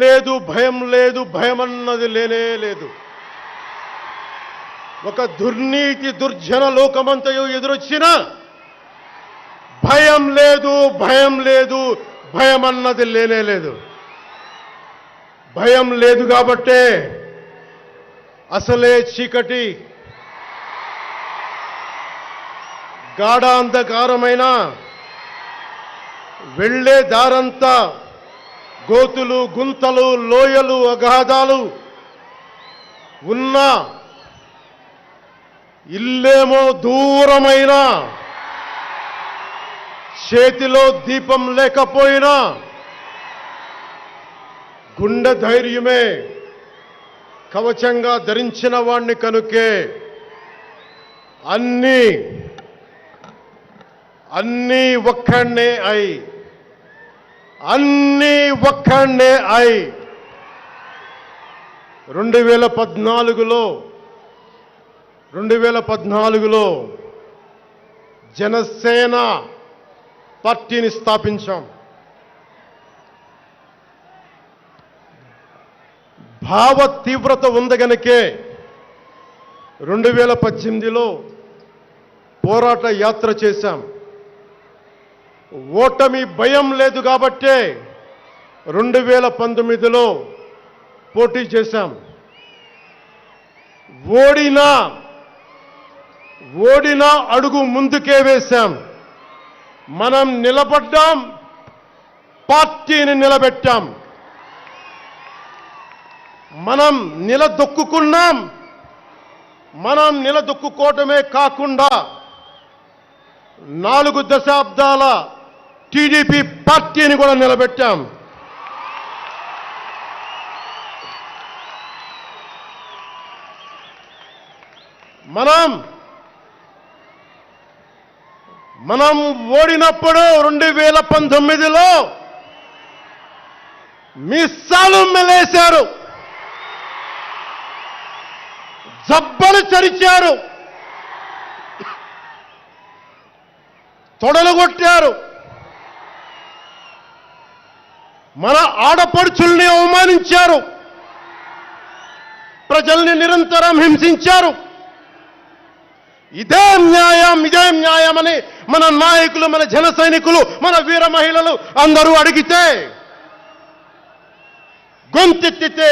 లేదు, భయం లేదు, భయం అన్నది లేనే లేదు. ఒక దుర్నీతి దుర్జన లోకమంతయు ఎదురొచ్చినా భయం లేదు, భయం లేదు, భయం అన్నది లేనే లేదు. భయం లేదు కాబట్టే అసలే చీకటి గాఢాంధకారమైన వెళ్ళే దారంతా గోతులు, గుంతలు, లోయలు, అగాధాలు ఉన్నా, ఇల్లేమో దూరమైన, చేతిలో దీపం లేకపోయినా గుండె ధైర్యమే కవచంగా ధరించిన వాణ్ణి కనుకే అన్నీ ఒక్కడే అయి 2014లో జనసేన పార్టీని స్థాపించాం. భావ తీవ్రత ఉంది గనుకే 2018లో పోరాట యాత్ర చేశాం. ఓటమి భయం లేదు కాబట్టే 2019లో పోటీ చేశాం. ఓడినా అడుగు ముందుకే వేశాం. మనం నిలబడ్డాం, పార్టీని నిలబెట్టాం. మనం నిలదొక్కుకున్నాం. మనం నిలదొక్కుకోవటమే కాకుండా 4 దశాబ్దాల టీడీపీ పార్టీని కూడా నిలబెట్టాం. మనం ఓడినప్పుడు 2019లో మీసాలు మెలేశారు, జబ్బలు చరిచారు, తొడలు కొట్టారు, మన ఆడపడుచుల్ని అవమానించారు, ప్రజల్ని నిరంతరం హింసించారు. ఇదే న్యాయం అని మన నాయకులు, మన జన సైనికులు, మన వీర మహిళలు అందరూ అడిగితే, గొంతెత్తితే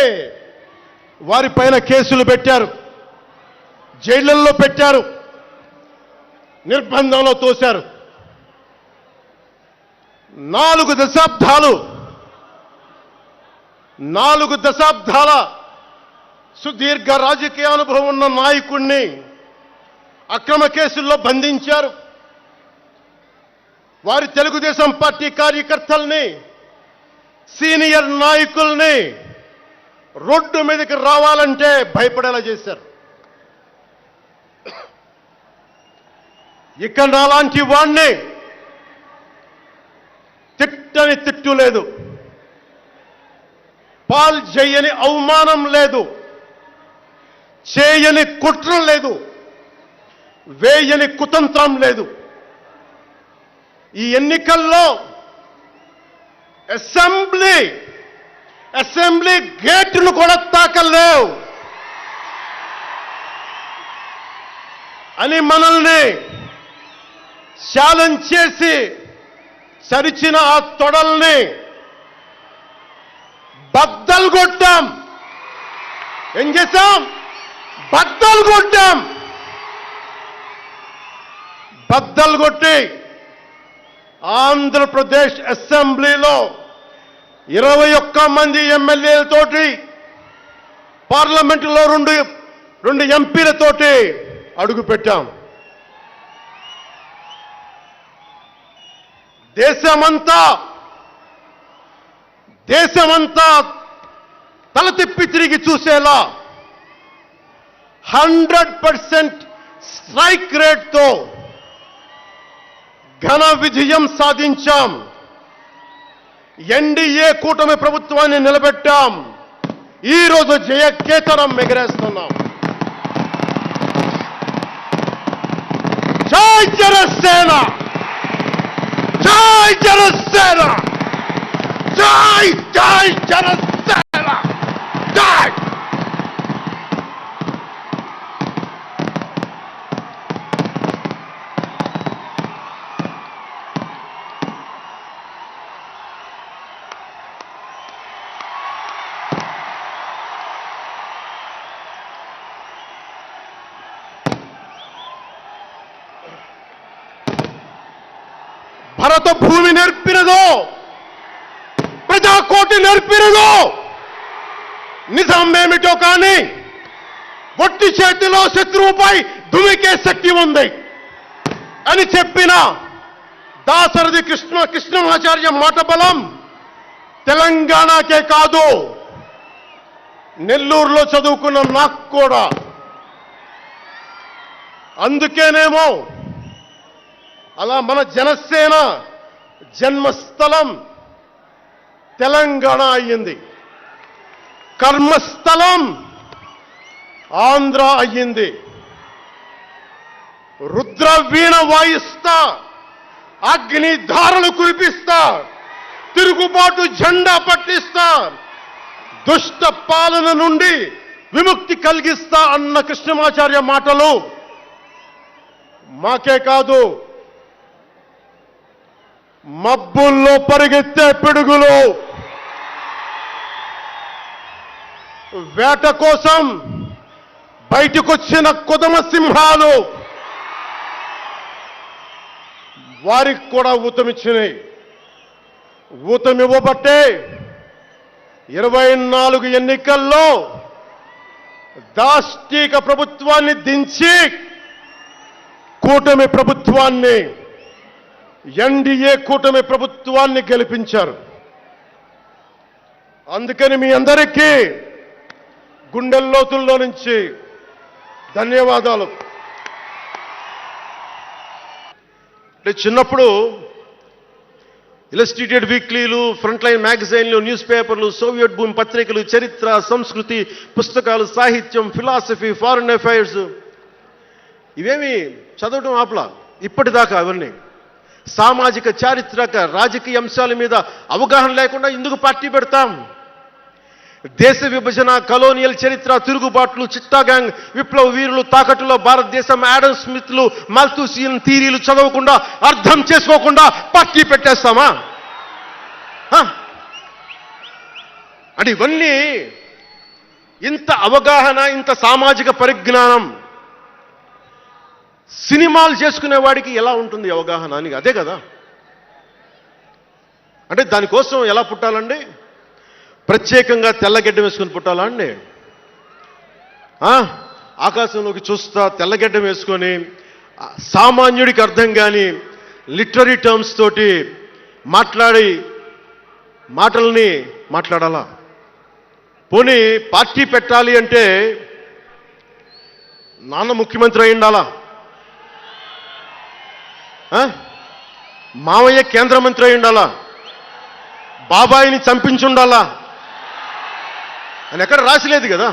వారిపైన కేసులు పెట్టారు, జైళ్లలో పెట్టారు, నిర్బంధంలో తోశారు. 4 దశాబ్దాల సుదీర్ఘ రాజకీయ అనుభవం ఉన్న నాయకుణ్ణి అక్రమ కేసుల్లో బంధించారు. వారి తెలుగుదేశం పార్టీ కార్యకర్తల్ని, సీనియర్ నాయకుల్ని రోడ్డు మీదకి రావాలంటే భయపడేలా చేశారు. ఇక్కడ అలాంటి వాణ్ణి తిట్టని తిట్టు లేదు, పాల్ చేయని అవమానం లేదు, చేయని కుట్ర లేదు, వేయని కుతంత్రం లేదు. ఈ ఎన్నికల్లో అసెంబ్లీ గేటును కూడా తాకలేవు అని మనల్ని ఛాలెంజ్ చేసి సరిచిన ఆ తొడల్ని బద్దలు కొట్టాం. ఏం చేశాం? బద్దలు కొట్టాం. బద్దలు కొట్టి ఆంధ్రప్రదేశ్ అసెంబ్లీలో 21 మంది ఎమ్మెల్యేలతోటి, పార్లమెంటులో 2 ఎంపీలతోటి అడుగుపెట్టాం. దేశమంతా తల తిప్పి తిరిగి చూసేలా 100% స్ట్రైక్ రేట్తో ఘన విజయం సాధించాం. ఎన్డీఏ కూటమి ప్రభుత్వాన్ని నిలబెట్టాం. ఈరోజు జయకేతనం ఎగరేస్తున్నాం. జై జనసేన! జై జనసేన! జై జై జనసేన! భరత భూమి నేర్పినదో, ప్రజాకోటి నేర్పినదో, నిజమేమిటో కానీ ఒట్టి చేతిలో శత్రువుపై దుమికే శక్తి ఉంది అని చెప్పిన దాశరథి కృష్ణమాచార్య మాట బలం తెలంగాణకే కాదు, నెల్లూరులో చదువుకున్న నాకు కూడా. అందుకేనేమో అలా మన జనసేన జన్మస్థలం తెలంగాణ అయ్యింది, కర్మస్థలం ఆంధ్ర అయ్యింది. రుద్ర వీణ వాయిస్తా, అగ్ని ధారలు కురిపిస్తా, తిరుగుబాటు జెండా పట్టిస్తా, దుష్ట పాలన నుండి విముక్తి కలిగిస్తా అన్న కృష్ణమాచార్య మాటలు మాకే కాదు, మబ్బుల్లో పరిగెత్తే పిడుగులు, వేట కోసం బయటకొచ్చిన కొదమ సింహాలు వారికి కూడా ఊతమిచ్చినాయి. ఊతమివ్వబట్టే 24 ఎన్నికల్లో దాష్టీక ప్రభుత్వాన్ని దించి కూటమి ప్రభుత్వాన్ని, ఎన్డీఏ కూటమి ప్రభుత్వాన్ని గెలిపించారు. అందుకని మీ అందరికీ గుండెల్లోతుల్లో నుంచి ధన్యవాదాలు. చిన్నప్పుడు ఇలస్ట్రేటెడ్ వీక్లీలు, ఫ్రంట్ లైన్ మ్యాగజైన్లు, న్యూస్ పేపర్లు, సోవియట్ భూమి పత్రికలు, చరిత్ర, సంస్కృతి పుస్తకాలు, సాహిత్యం, ఫిలాసఫీ, ఫారిన్ అఫైర్స్ ఇవేమి చదవటం ఆపలా. ఇప్పటిదాకా అవన్నీ సామాజిక, చారిత్రక, రాజకీయ అంశాల మీద అవగాహన లేకుండా ఎందుకు పార్టీ పెడతాం? దేశ విభజన, కలోనియల్ చరిత్ర, తిరుగుబాట్లు, చిట్టా గ్యాంగ్, విప్లవ వీరులు, తాకట్టులో భారతదేశం, యాడమ్ స్మిత్లు, మాల్థూసియన్ థీరీలు చదవకుండా, అర్థం చేసుకోకుండా పార్టీ పెట్టేస్తామా? అంటే ఇవన్నీ ఇంత అవగాహన, ఇంత సామాజిక పరిజ్ఞానం సినిమాలు చేసుకునే వాడికి ఎలా ఉంటుంది అవగాహన అని? అదే కదా. అంటే దానికోసం ఎలా పుట్టాలండి? ప్రత్యేకంగా తెల్లగడ్డం వేసుకొని పుట్టాలా అండి? ఆకాశంలోకి చూస్తా తెల్లగడ్డం వేసుకొని సామాన్యుడికి అర్థం కాని లిటరీ టర్మ్స్ తోటి మాటల్ని మాట్లాడాలా? పోనీ పార్టీ పెట్టాలి అంటే నాన్న ముఖ్యమంత్రి అయి ఉండాలా? మావయ్య కేంద్ర మంత్రి అయి ఉండాలా? బాబాయిని చంపించి ఉండాలా అని ఎక్కడ రాసిలేదు కదా.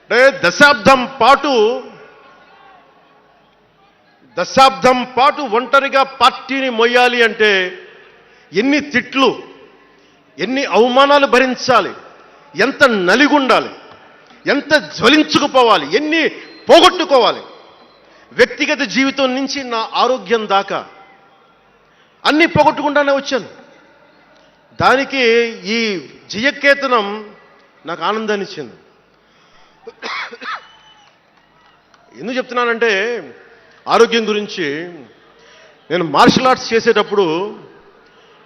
అంటే దశాబ్దం పాటు ఒంటరిగా పార్టీని మొయ్యాలి అంటే ఎన్ని తిట్లు, ఎన్ని అవమానాలు భరించాలి, ఎంత నలిగుండాలి, ఎంత జ్వలించుకుపోవాలి, ఎన్ని పోగొట్టుకోవాలి. వ్యక్తిగత జీవితం నుంచి నా ఆరోగ్యం దాకా అన్నీ పోగొట్టుకుంటానే వచ్చాను. దానికి ఈ జయకేతనం నాకు ఆనందాన్ని ఇచ్చింది. ఎందుకు చెప్తున్నానంటే ఆరోగ్యం గురించి. నేను మార్షల్ ఆర్ట్స్ చేసేటప్పుడు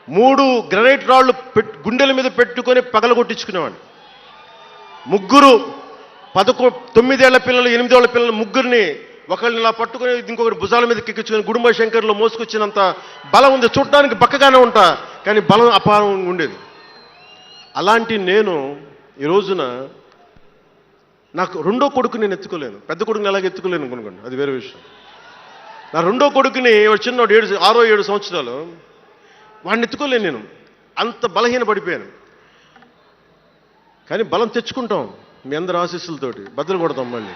3 గ్రనైట్ రాళ్ళు గుండెల మీద పెట్టుకొని పగలగొట్టించుకునేవాడిని. 9 ఏళ్ల పిల్లలు, 8 ఏళ్ల పిల్లలు ముగ్గురిని ఒకళ్ళని ఇలా పట్టుకుని ఇంకొకటి భుజాల మీద కెక్కించుకొని గుడుంబ శంకర్లో మోసుకొచ్చినంత బలం ఉంది. చూడటానికి బక్కగానే ఉంటా, కానీ బలం అపారంగా ఉండేది. అలాంటి నేను ఈ రోజున నాకు రెండో కొడుకు నేను ఎత్తుకోలేను. పెద్ద కొడుకుని ఎలాగ ఎత్తుకోలేను అనుకోండి, అది వేరే విషయం. నా రెండో కొడుకుని చిన్నోడు 6-7 సంవత్సరాలు, వాడిని ఎత్తుకోలేను నేను. అంత బలహీన పడిపోయాను. కానీ బలం తెచ్చుకుంటాం మీ అందరి ఆశీస్సులతోటి, బద్దలు కొడతాం మళ్ళీ.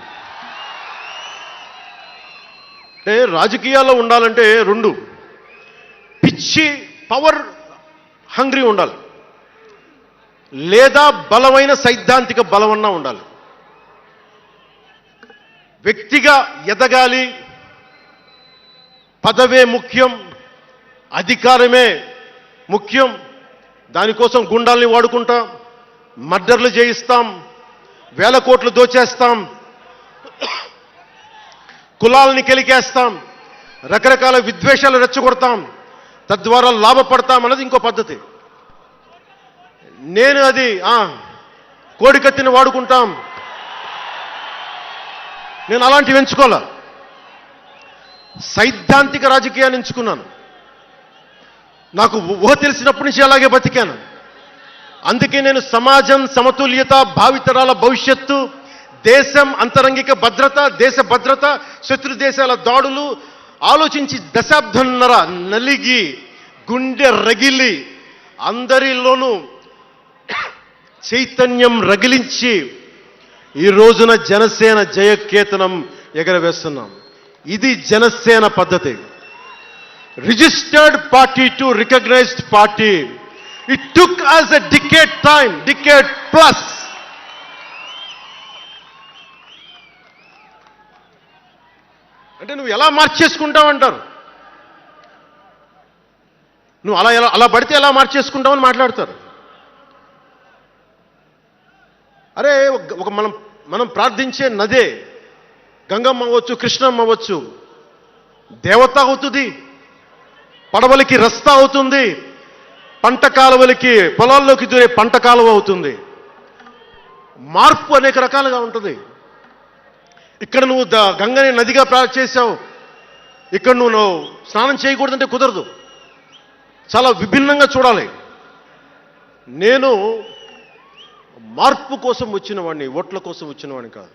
అంటే రాజకీయాల్లో ఉండాలంటే 2 పిచ్చి పవర్ హంగ్రీ ఉండాలి, లేదా బలమైన సైద్ధాంతిక బలమన్నా ఉండాలి. వ్యక్తిగా ఎదగాలి, పదవే ముఖ్యం, అధికారమే ముఖ్యం. దానికోసం గుండాల్ని వాడుకుంటాం, మర్డర్లు చేయిస్తాం, వేల కోట్లు దోచేస్తాం, కులాలని కెలికేస్తాం, రకరకాల విద్వేషాలు రెచ్చగొడతాం, తద్వారా లాభపడతాం అన్నది ఇంకో పద్ధతి. నేను అది కోడికత్తిని వాడుకుంటాం, నేను అలాంటివి ఎంచుకోలే. సైద్ధాంతిక రాజకీయాన్ని ఎంచుకున్నాను. నాకు ఊహ తెలిసినప్పటి నుంచి అలాగే బతికాను. అందుకే నేను సమాజం, సమతుల్యత, భావితరాల భవిష్యత్తు, దేశం అంతరంగిక భద్రత, దేశ భద్రత, శత్రు దేశాల దాడులు ఆలోచించి దశాబ్దంన్నర నలిగి గుండె రగిలి అందరిలోనూ చైతన్యం రగిలించి ఈ రోజున జనసేన జయకేతనం ఎగరవేస్తున్నాం. ఇది జనసేన పద్ధతి. Registered party to recognised party. It took us a decade plus. అంటే నువ్వు ఎలా మార్చేసుకుంటావంటారు. నువ్వు అలా పడితే ఎలా మార్చేసుకుంటావని మాట్లాడతారు. అరే ఒక మనం ప్రార్థించే నదే గంగమ్మ అవ్వచ్చు, కృష్ణమ్మ అవ్వచ్చు, దేవత అవుతుంది, పడవలకి రస్తా అవుతుంది, పంట కాలువలకి పొలాల్లోకి దూరే పంట కాలువ అవుతుంది. మార్పు అనేక రకాలుగా ఉంటుంది. ఇక్కడ నువ్వు గంగని నదిగా చేశావు, ఇక్కడ నువ్వు స్నానం చేయకూడదంటే కుదరదు. చాలా విభిన్నంగా చూడాలి. నేను మార్పు కోసం వచ్చిన వాడిని, ఓట్ల కోసం వచ్చిన వాడిని కాదు.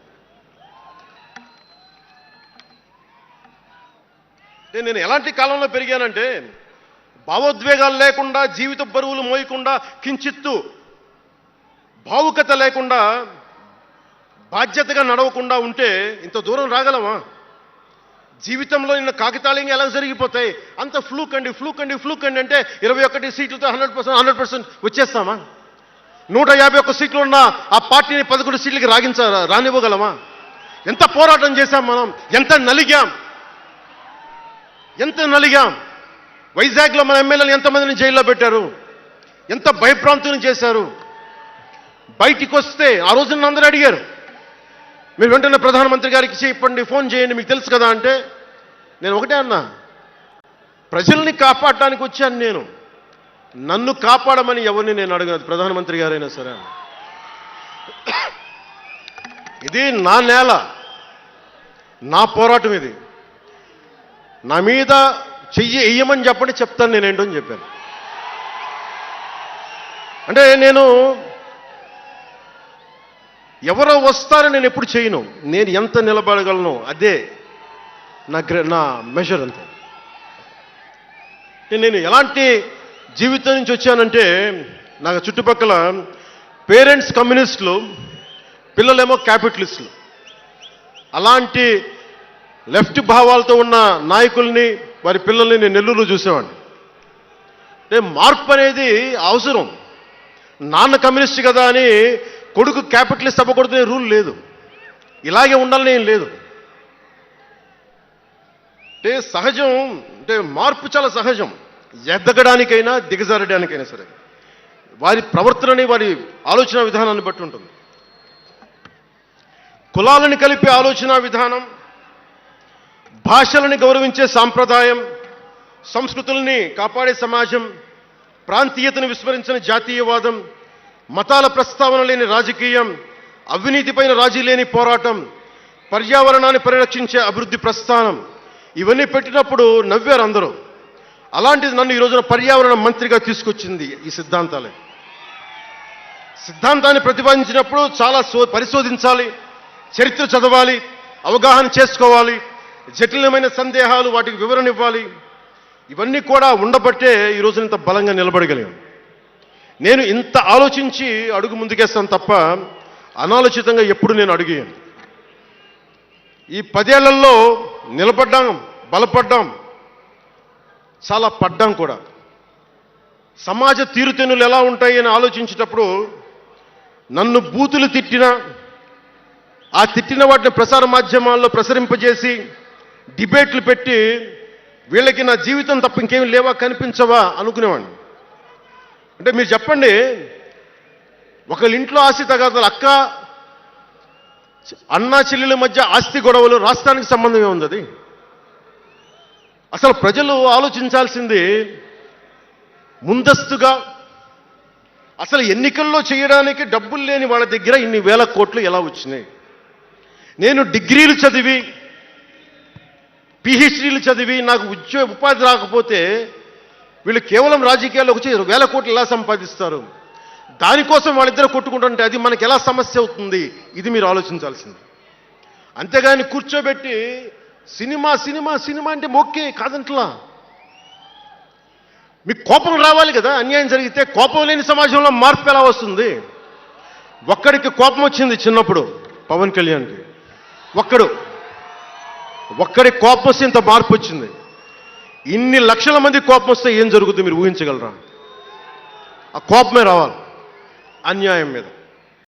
నేను ఎలాంటి కాలంలో పెరిగానంటే భావోద్వేగాలు లేకుండా, జీవిత బరువులు మోయకుండా, కించిత్తు భావుకత లేకుండా, బాధ్యతగా నడవకుండా ఉంటే ఇంత దూరం రాగలమా? జీవితంలో నిన్న కాగితాళంగా ఎలా జరిగిపోతాయి? అంత ఫ్లూక్ అండి అంటే 21 సీట్లతో 100% వచ్చేస్తామా? 151 సీట్లు ఉన్న ఆ పార్టీని 11 సీట్లకి రానివ్వగలమా? ఎంత పోరాటం చేశాం మనం, ఎంత నలిగాం. వైజాగ్లో మన ఎమ్మెల్యేలు ఎంతమందిని జైల్లో పెట్టారు, ఎంత భయభ్రాంతులను చేశారు. బయటికి వస్తే ఆ రోజున అందరూ అడిగారు, మీరు వెంటనే ప్రధానమంత్రి గారికి చెప్పండి, ఫోన్ చేయండి, మీకు తెలుసు కదా అంటే నేను ఒకటే అన్నా, ప్రజల్ని కాపాడటానికి వచ్చాను నేను, నన్ను కాపాడమని ఎవరిని నేను అడగను, ప్రధానమంత్రి గారైనా సరే. ఇది నా నేల, నా పోరాటం. ఇది నా మీద చెయ్యి వెయ్యమని చెప్పండి, చెప్తాను నేనేంటో అని చెప్పాను. అంటే నేను ఎవరో వస్తారని నేను ఎప్పుడు చేయను. నేను ఎంత నిలబడగలను అదే నా మెజర్ అంతే. నేను ఎలాంటి జీవితం నుంచి వచ్చానంటే, నాకు చుట్టుపక్కల పేరెంట్స్ కమ్యూనిస్టులు, పిల్లలేమో క్యాపిటలిస్టులు. అలాంటి లెఫ్ట్ భావాలతో ఉన్న నాయకుల్ని, వారి పిల్లల్ని నేను నెల్లూరులో చూసేవాడిని. మార్పు అనేది అవసరం. నాన్న కమ్యూనిస్ట్ కదా అని కొడుకు క్యాపిటలిస్ట్ అవ్వకూడదనే రూల్ లేదు, ఇలాగే ఉండాలని ఏం లేదు. అంటే సహజం, అంటే మార్పు చాలా సహజం. ఎదగడానికైనా దిగజారడానికైనా సరే వారి ప్రవర్తనని, వారి ఆలోచన విధానాన్ని బట్టి ఉంటుంది. కులాలను కలిపే ఆలోచన విధానం, భాషలని గౌరవించే సాంప్రదాయం, సంస్కృతుల్ని కాపాడే సమాజం, ప్రాంతీయతను విస్మరించిన జాతీయవాదం, మతాల ప్రస్తావన లేని రాజకీయం, అవినీతిపైన రాజీ లేని పోరాటం, పర్యావరణాన్ని పరిరక్షించే అభివృద్ధి ప్రస్థానం, ఇవన్నీ పెట్టినప్పుడు నవ్వారు అందరూ. అలాంటిది నన్ను ఈ రోజున పర్యావరణ మంత్రిగా తీసుకొచ్చింది ఈ సిద్ధాంతాలే. సిద్ధాంతాన్ని ప్రతిపాదించినప్పుడు చాలా పరిశోధించాలి, చరిత్ర చదవాలి, అవగాహన చేసుకోవాలి, జటిలమైన సందేహాలు వాటికి వివరణ ఇవ్వాలి. ఇవన్నీ కూడా ఉండబట్టే ఈ రోజున ఇంత బలంగా నిలబడగలిగాను. నేను ఇంత ఆలోచించి అడుగు ముందుకేస్తాను తప్ప అనాలోచితంగా ఎప్పుడు నేను అడిగాను. ఈ 10 ఏళ్లలో నిలబడ్డాం, బలపడ్డాం, చాలా పడ్డాం కూడా. సమాజ తీరుతెన్నులు ఎలా ఉంటాయి అని ఆలోచించేటప్పుడు నన్ను బూతులు తిట్టినా, ఆ తిట్టిన వాటిని ప్రసార మాధ్యమాల్లో ప్రసరింపజేసి డిబేట్లు పెట్టి వీళ్ళకి నా జీవితం తప్ప ఇంకేమి లేవా, కనిపించవా అనుకునేవాడిని. అంటే మీరు చెప్పండి, ఒకళ్ళ ఇంట్లో ఆస్తి తగాదాలు, అక్క అన్నా చెల్లెల మధ్య ఆస్తి గొడవలు రాష్ట్రానికి సంబంధం ఏముంది అది? అసలు ప్రజలు ఆలోచించాల్సింది ముందస్తుగా అసలు ఎన్నికల్లో చేయడానికి డబ్బులు లేని వాళ్ళ దగ్గర ఇన్ని వేల కోట్లు ఎలా వచ్చినాయి? నేను డిగ్రీలు చదివి పిహెచ్డీలు చదివి నాకు ఉపాధి రాకపోతే వీళ్ళు కేవలం రాజకీయాల్లోకి వచ్చి వేల కోట్లు ఎలా సంపాదిస్తారు? దానికోసం వాళ్ళిద్దరు కొట్టుకుంటుంటే అది మనకి ఎలా సమస్య అవుతుంది? ఇది మీరు ఆలోచించాల్సింది. అంతేగాని కూర్చోబెట్టి సినిమా సినిమా సినిమా అంటే మొక్కే కాదంట్లా. మీకు కోపం రావాలి కదా, అన్యాయం జరిగితే. కోపం లేని సమాజంలో మార్పు ఎలా వస్తుంది? ఒక్కడికి కోపం వచ్చింది చిన్నప్పుడు, పవన్ కళ్యాణ్కి. ఒక్కడి కోపం వస్తే ఇంత మార్పు వచ్చింది. ఇన్ని లక్షల మంది కోపం వస్తే ఏం జరుగుతుంది మీరు ఊహించగలరా? ఆ కోపమే రావాలి అన్యాయం మీద.